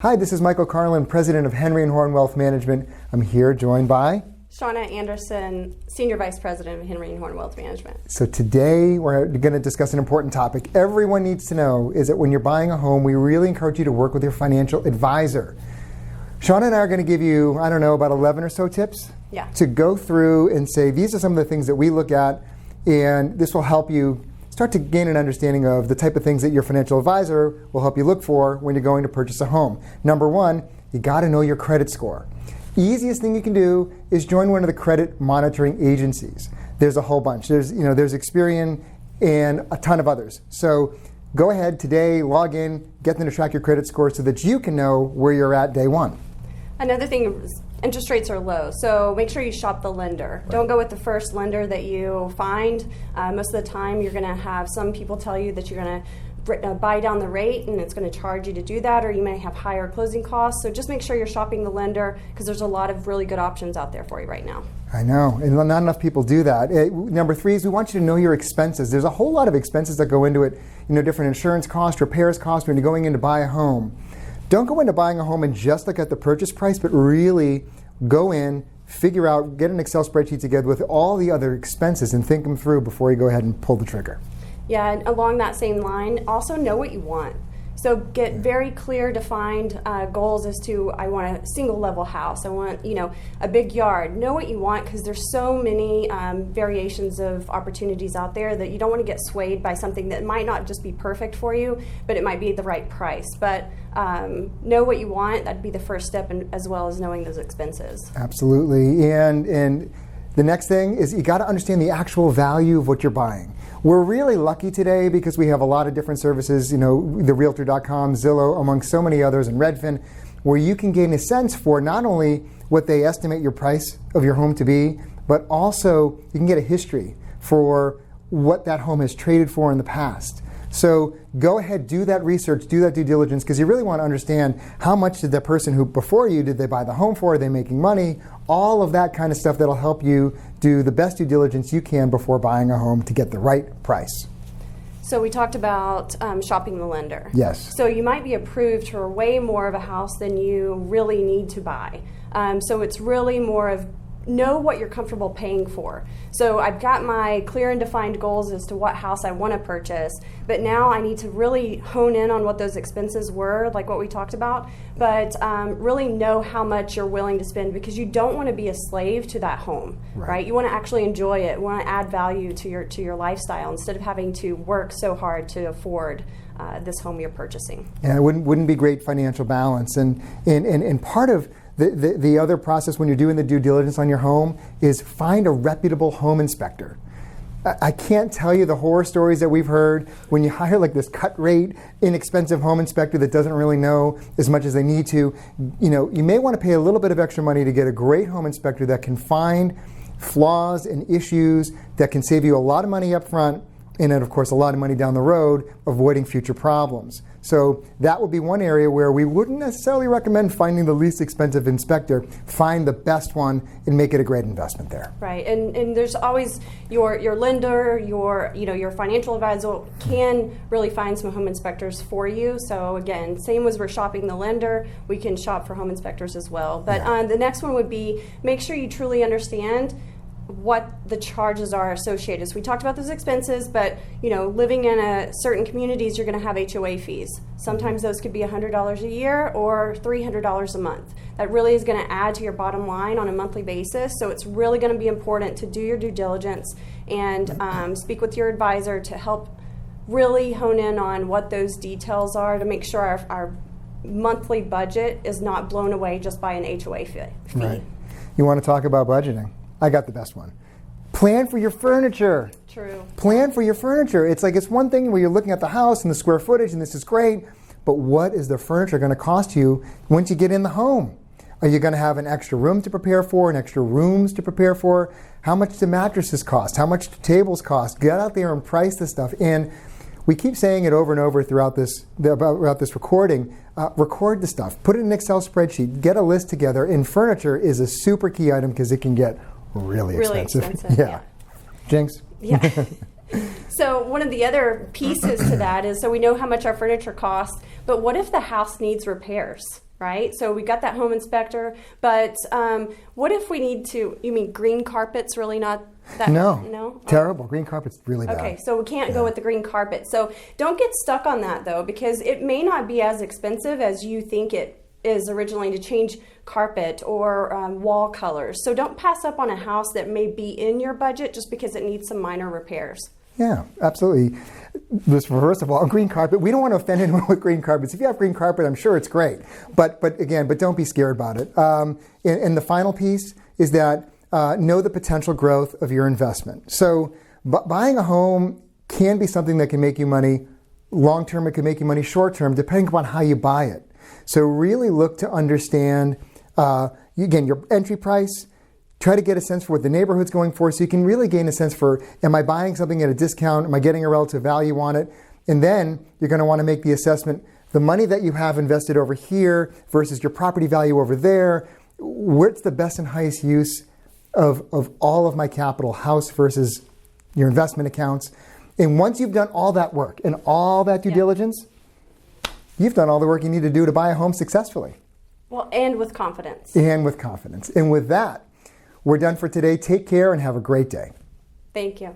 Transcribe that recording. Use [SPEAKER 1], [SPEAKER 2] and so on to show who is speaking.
[SPEAKER 1] Hi, this is Michael Carlin, President of Henry+Horne Wealth Management. I'm here joined by
[SPEAKER 2] Shauna Anderson, Senior Vice President of Henry+Horne Wealth Management.
[SPEAKER 1] So today we're going to discuss an important topic. Everyone needs to know is that when you're buying a home, we really encourage you to work with your financial advisor. Shauna and I are going to give you, about 11 or so tips to go through and say, these are some of the things that we look at, and this will help you start to gain an understanding of the type of things that your financial advisor will help you look for when you're going to purchase a home. Number one, you got to know your credit score. Easiest thing you can do is join one of the credit monitoring agencies. There's a whole bunch. There's Experian and a ton of others. So go ahead today, log in, get them to track your credit score so that you can know where you're at day one.
[SPEAKER 2] Another thing is interest rates are low, so make sure you shop the lender. Right. Don't go with the first lender that you find. Most of the time you're going to have some people tell you that you're going to buy down the rate and it's going to charge you to do that, or you may have higher closing costs. So just make sure you're shopping the lender because there's a lot of really good options out there for you right now.
[SPEAKER 1] I know, and not enough people do that. Number three is we want you to know your expenses. There's a whole lot of expenses that go into it, different insurance costs, repairs costs when you're going in to buy a home. Don't go into buying a home and just look at the purchase price, but really go in, figure out, get an Excel spreadsheet together with all the other expenses and think them through before you go ahead and pull the trigger.
[SPEAKER 2] Yeah, and along that same line, also know what you want. So get very clear, defined goals as to, I want a single level house. I want, a big yard. Know what you want because there's so many variations of opportunities out there that you don't want to get swayed by something that might not just be perfect for you, but it might be the right price. But know what you want. That'd be the first step, as well as knowing those expenses.
[SPEAKER 1] Absolutely. And the next thing is you got to understand the actual value of what you're buying. We're really lucky today because we have a lot of different services, the Realtor.com, Zillow, among so many others, and Redfin, where you can gain a sense for not only what they estimate your price of your home to be, but also you can get a history for what that home has traded for in the past. So go ahead, do that research, do that due diligence, because you really want to understand how much did the person who before you did they buy the home for, are they making money, all of that kind of stuff that'll help you do the best due diligence you can before buying a home to get the right price.
[SPEAKER 2] So we talked about shopping the lender.
[SPEAKER 1] Yes.
[SPEAKER 2] So you might be approved for way more of a house than you really need to buy. So it's really more of know what you're comfortable paying for. So I've got my clear and defined goals as to what house I want to purchase, but now I need to really hone in on what those expenses were, like what we talked about, but really know how much you're willing to spend because you don't want to be a slave to that home, right? You want to actually enjoy it, want to add value to your lifestyle instead of having to work so hard to afford this home you're purchasing.
[SPEAKER 1] Yeah, it wouldn't be great financial balance. And part of the other process when you're doing the due diligence on your home is find a reputable home inspector. I can't tell you the horror stories that we've heard when you hire like this cut rate, inexpensive home inspector that doesn't really know as much as they need to. You may want to pay a little bit of extra money to get a great home inspector that can find flaws and issues that can save you a lot of money up front and then, of course, a lot of money down the road, avoiding future problems. So that would be one area where we wouldn't necessarily recommend finding the least expensive inspector. Find the best one and make it a great investment there.
[SPEAKER 2] Right, and there's always your lender, your financial advisor can really find some home inspectors for you. So again, same as we're shopping the lender, we can shop for home inspectors as well. But the next one would be make sure you truly understand what the charges are associated. So we talked about those expenses, but living in a certain communities, you're going to have HOA fees. Sometimes those could be $100 a year or $300 a month. That really is going to add to your bottom line on a monthly basis. So it's really going to be important to do your due diligence and speak with your advisor to help really hone in on what those details are to make sure our monthly budget is not blown away just by an HOA fee.
[SPEAKER 1] Right. You want to talk about budgeting? I got the best one. Plan for your furniture.
[SPEAKER 2] True.
[SPEAKER 1] Plan for your furniture. It's one thing where you're looking at the house and the square footage and this is great, but what is the furniture going to cost you once you get in the home? Are you going to have an extra room to prepare for, an extra rooms to prepare for? How much do mattresses cost? How much do tables cost? Get out there and price this stuff. And we keep saying it over and over throughout this recording. Record the stuff. Put it in an Excel spreadsheet. Get a list together. And furniture is a super key item because it can get really expensive. Yeah. Jinx?
[SPEAKER 2] Yeah. So one of the other pieces to that is, so we know how much our furniture costs, but what if the house needs repairs? right? So we got that home inspector, but what if we need to, you mean green carpet's really not that?
[SPEAKER 1] No? Terrible. Green carpet's really bad.
[SPEAKER 2] Okay, so we can't go with the green carpet. So don't get stuck on that though, because it may not be as expensive as you think it is originally to change carpet or wall colors. So don't pass up on a house that may be in your budget just because it needs some minor repairs. Yeah,
[SPEAKER 1] absolutely. First of all, green carpet, we don't want to offend anyone with green carpets. If you have green carpet, I'm sure it's great. But don't be scared about it. And the final piece is that know the potential growth of your investment. So buying a home can be something that can make you money long term. It can make you money short term, depending upon how you buy it. So really look to understand, again, your entry price. Try to get a sense for what the neighborhood's going for so you can really gain a sense for, am I buying something at a discount? Am I getting a relative value on it? And then you're going to want to make the assessment, the money that you have invested over here versus your property value over there, what's the best and highest use of all of my capital, house versus your investment accounts? And once you've done all that work and all that due diligence, you've done all the work you need to do to buy a home successfully.
[SPEAKER 2] Well, and with confidence.
[SPEAKER 1] And with confidence. And with that, we're done for today. Take care and have a great day.
[SPEAKER 2] Thank you.